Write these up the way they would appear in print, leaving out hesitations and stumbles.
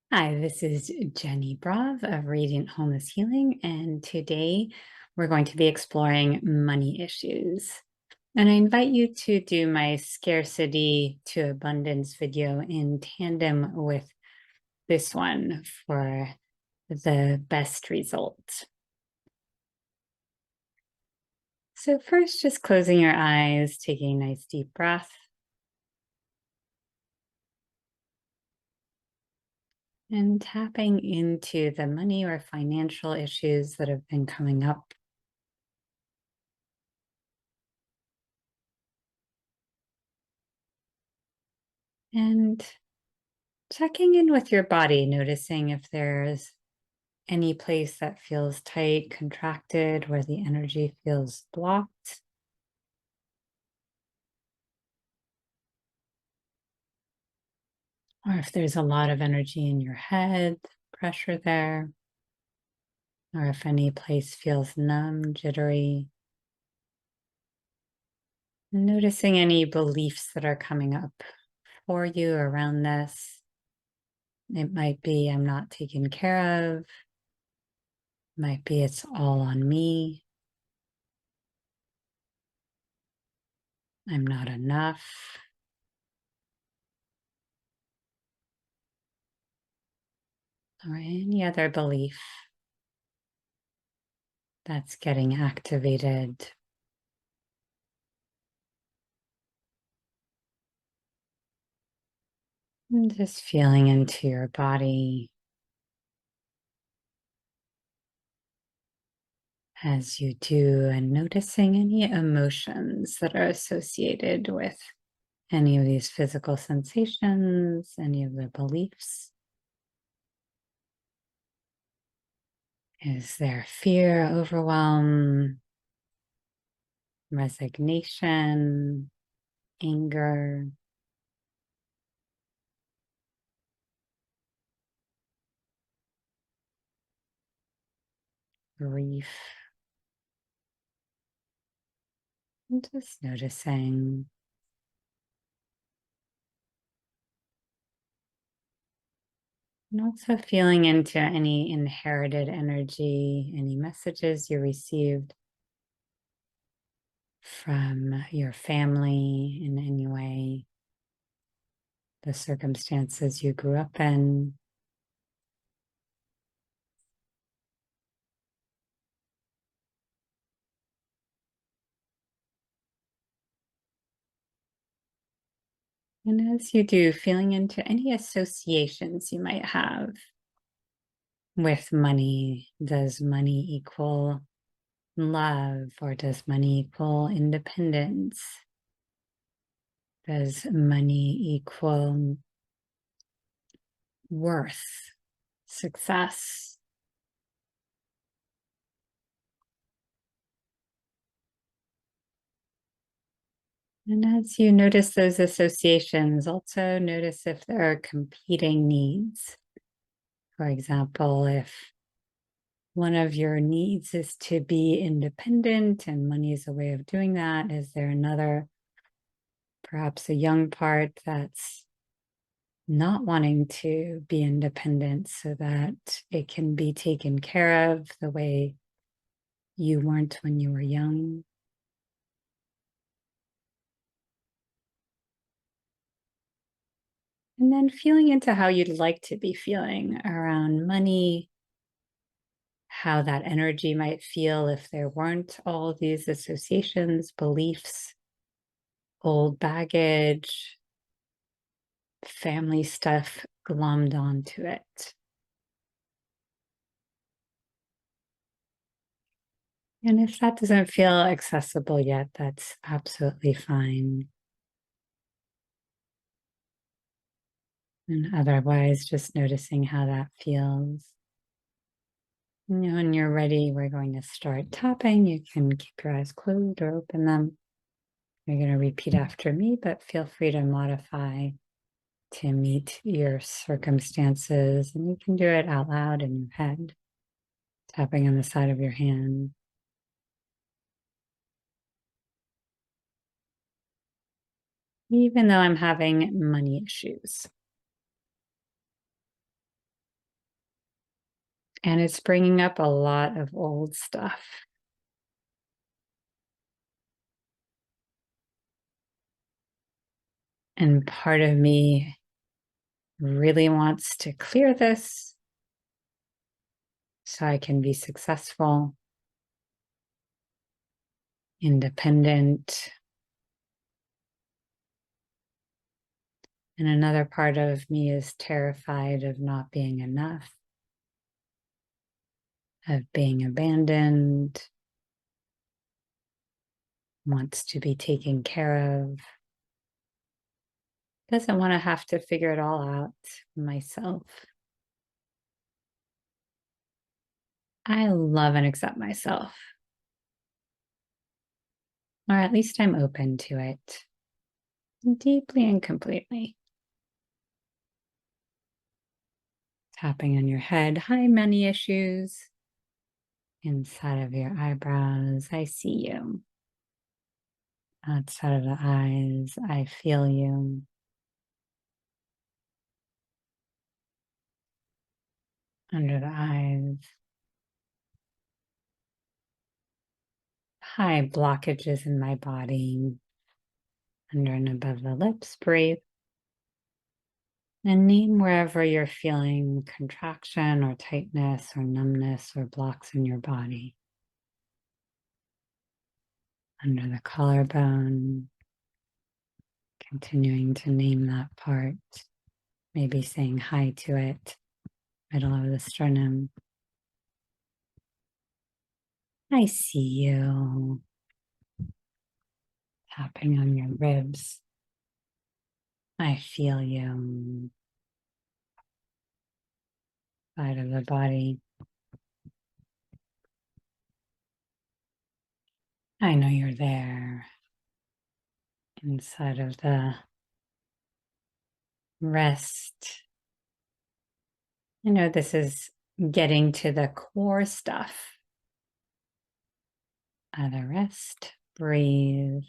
Hi, this is Jenny Brav of Radiant Wholeness Healing, and today we're going to be exploring money issues. And I invite you to do my scarcity to abundance video in tandem with this one for the best results. So, first, just closing your eyes, taking a nice deep breath. And tapping into the money or financial issues that have been coming up. And checking in with your body, noticing if there's any place that feels tight, contracted, where the energy feels blocked. Or if there's a lot of energy in your head, pressure there. Or if any place feels numb, jittery. Noticing any beliefs that are coming up for you around this. It might be I'm not taken care of. Might be it's all on me. I'm not enough. Or any other belief that's getting activated. And just feeling into your body as you do, and noticing any emotions that are associated with any of these physical sensations, any of the beliefs. Is there fear, overwhelm, resignation, anger, grief? And just noticing. And also feeling into any inherited energy, any messages you received from your family in any way, the circumstances you grew up in. And as you do, feeling into any associations you might have with money. Does money equal love, or does money equal independence? Does money equal worth, success? And as you notice those associations, also notice if there are competing needs. For example, if one of your needs is to be independent and money is a way of doing that, is there another, perhaps a young part, that's not wanting to be independent so that it can be taken care of the way you weren't when you were young? And then feeling into how you'd like to be feeling around money, how that energy might feel if there weren't all these associations, beliefs, old baggage, family stuff glommed onto it. And if that doesn't feel accessible yet, that's absolutely fine. And otherwise, just noticing how that feels. When you're ready, we're going to start tapping. You can keep your eyes closed or open them. You're going to repeat after me, but feel free to modify to meet your circumstances. And you can do it out loud in your head, tapping on the side of your hand. Even though I'm having money issues. And it's bringing up a lot of old stuff. And part of me really wants to clear this so I can be successful, independent. And another part of me is terrified of not being enough, of being abandoned, wants to be taken care of, doesn't want to have to figure it all out myself. I love and accept myself, or at least I'm open to it deeply and completely. Tapping on your head. Hi, money issues. Inside of your eyebrows, I see you. Outside of the eyes, I feel you. Under the eyes. Hi, blockages in my body. Under and above the lips, breathe. And name wherever you're feeling contraction or tightness or numbness or blocks in your body. Under the collarbone, continuing to name that part, maybe saying hi to it, middle of the sternum. I see you. Tapping on your ribs. I feel you. Side of the body. I know you're there. Inside of the rest. I know this is getting to the core stuff. The rest. Breathe.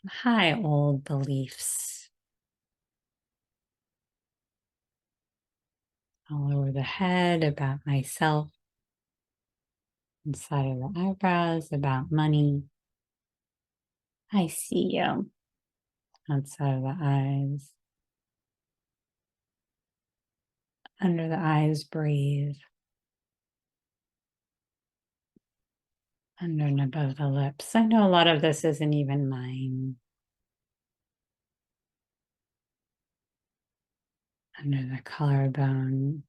Hi, old beliefs. All over the head about myself. Inside of the eyebrows about money. I see you. Outside of the eyes. Under the eyes, breathe. Under and above the lips. I know a lot of this isn't even mine. Under the collarbone.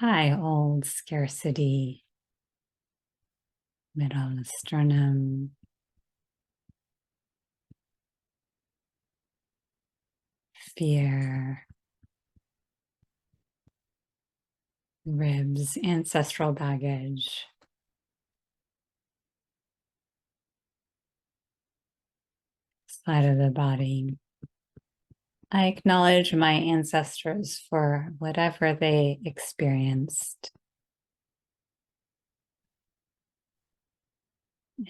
Hi, old scarcity. Middle of the sternum. Fear. Ribs, ancestral baggage. Side of the body. I acknowledge my ancestors for whatever they experienced.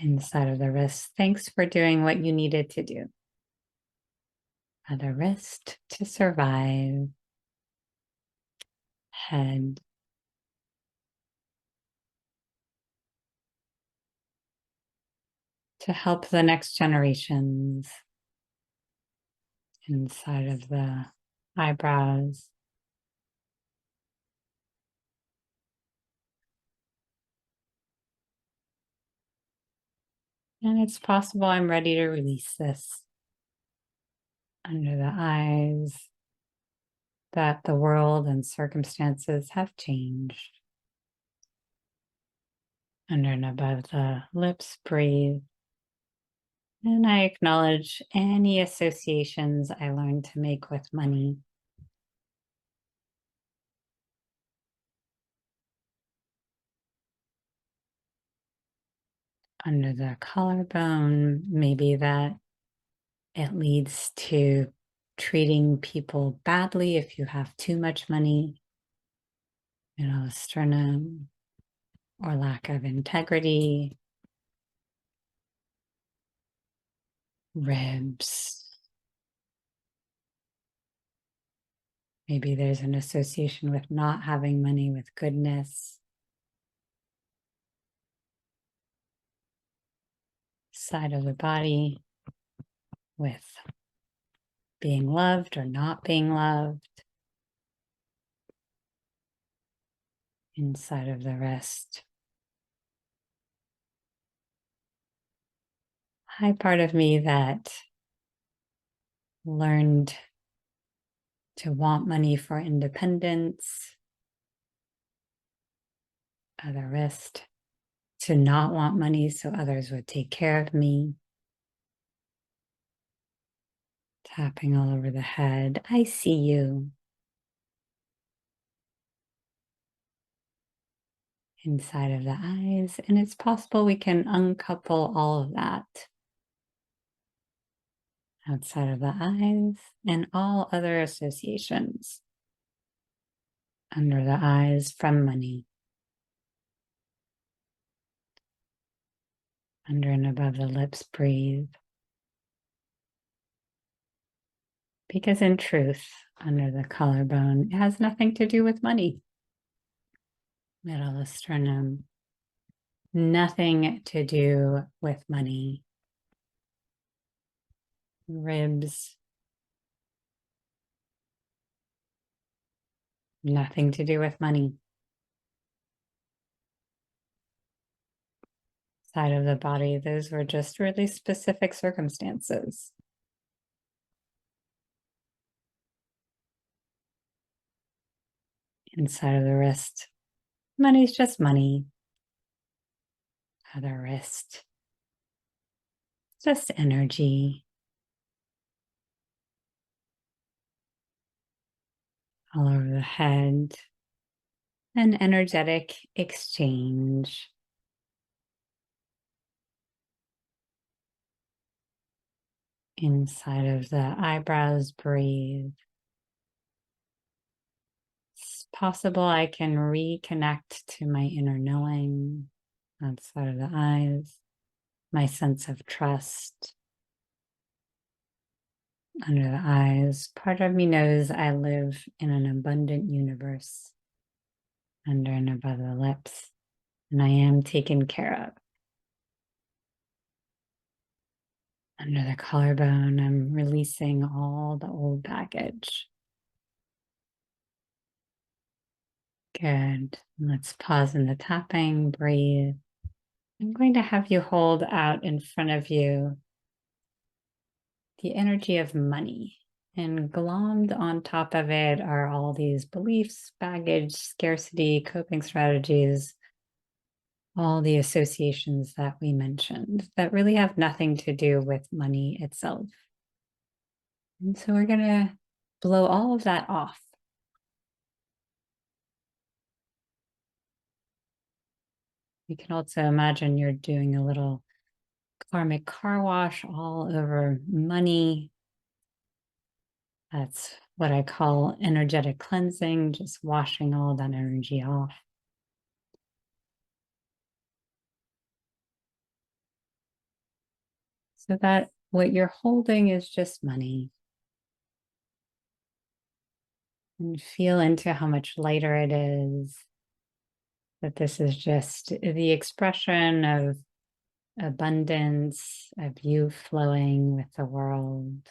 Inside of the wrist. Thanks for doing what you needed to do. The wrist to survive. Head. To help the next generations. Inside of the eyebrows. And it's possible I'm ready to release this. Under the eyes, that the world and circumstances have changed. Under and above the lips, breathe. And I acknowledge any associations I learned to make with money. Under the collarbone, maybe that it leads to treating people badly if you have too much money, sternum, or lack of integrity. ribs. Maybe there's an association with not having money with goodness. Side of the body with being loved or not being loved. Inside of the wrist. High part of me that learned to want money for independence. Other wrist. To not want money so others would take care of me. Tapping all over the head. I see you. Inside of the eyes. And it's possible we can uncouple all of that. Outside of the eyes and all other associations. Under the eyes from money. Under and above the lips, breathe. Because in truth, under the collarbone, it has nothing to do with money. Middle of sternum, nothing to do with money. Ribs, nothing to do with money. Side of the body, those were just really specific circumstances. Inside of the wrist, money's just money. Other wrist, just energy. All over the head, an energetic exchange. Inside of the eyebrows, breathe. It's possible I can reconnect to my inner knowing outside of the eyes, my sense of trust. Under the eyes, part of me knows I live in an abundant universe. Under and above the lips, and I am taken care of. Under the collarbone, I'm releasing all the old baggage. Good. Let's pause in the tapping, breathe. I'm going to have you hold out in front of you the energy of money. And glommed on top of it are all these beliefs, baggage, scarcity, coping strategies, all the associations that we mentioned that really have nothing to do with money itself. And so we're going to blow all of that off. You can also imagine you're doing a little karmic car wash all over money. That's what I call energetic cleansing, just washing all that energy off. So that what you're holding is just money. And feel into how much lighter it is. That this is just the expression of abundance, of you flowing with the world.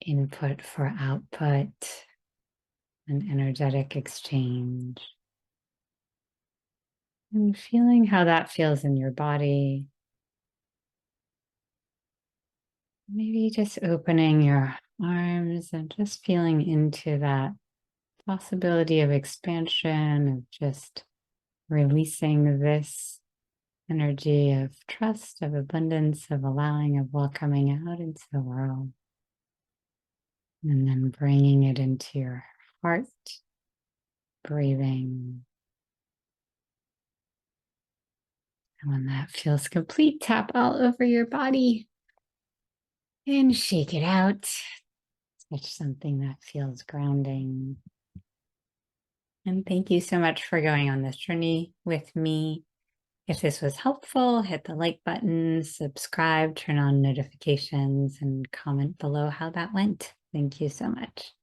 Input for output, an energetic exchange. And feeling how that feels in your body. Maybe just opening your arms and just feeling into that possibility of expansion, of just releasing this energy of trust, of abundance, of allowing, of welcoming out into the world. And then bringing it into your heart, breathing. And when that feels complete, tap all over your body and shake it out. Touch something that feels grounding. And thank you so much for going on this journey with me. If this was helpful, hit the like button, subscribe, turn on notifications, and comment below how that went. Thank you so much.